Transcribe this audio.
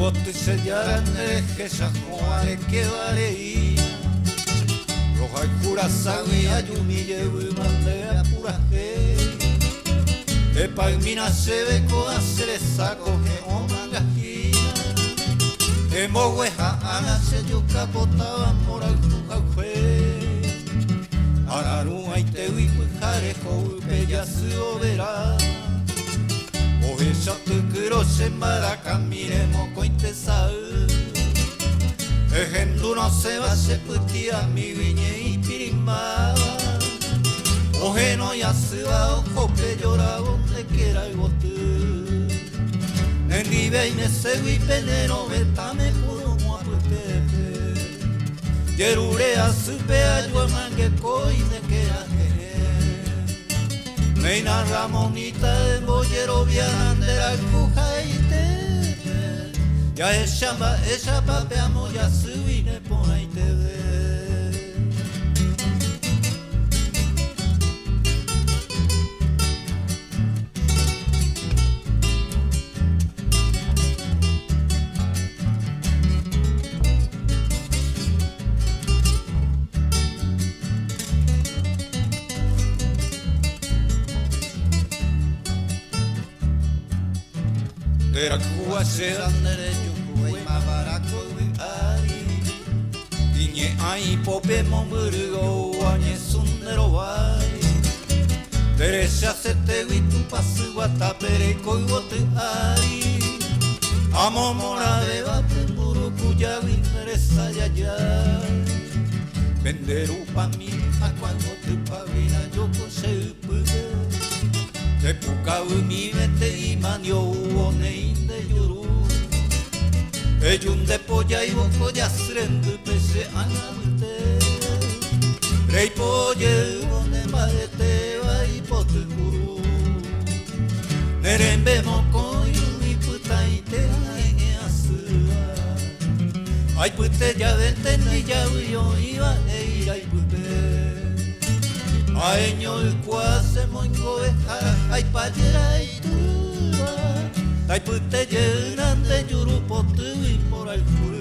Uotti se järänne kesähuare keväreiä. Rohai kurassawi ajumi jeumalle ja purahei. Epäi minä se veko aselessa kohe oman gahina. Emo weha ana se joka potava moral kuhauhei. Araru aite uipujare houpe yasu overa. Ohe shatu kurose mara miremo kointe sau. Ejemplo no se va se putia mi viñe y pirimaba. Oje no ya se va o cope llora donde quiera el botu. Nendive y me segui penero vetame puro muaputepe. Yerure a supe a yo mangue coi de que aje. Meina Ramonita de boyero viandera cujaite. Ya ella papeamos ya subine por ahí te ve. Era Cuba se dan derecho. Iñe ai pope momurgo añe sundero vai. Teresa se te vitu pasu watapere koi wote ai. Amo mora de bapemburu cuya interesa ya ya. Venderu pa mi a cuando te pavina yo kose upuge. Te puka umi vete y manio one inde yuru. Ejun de polla y boco ya srendu pese anamute. Rei polle one maete va y pote guru. Nerembe moko y puta y te ae asua. Ay pute ya vente ni ya uyo iba e ir ay pute. Ay ñol cuase moingo ejara ay payera y tuba. Ay pute llenan de yuru potu y por al furu.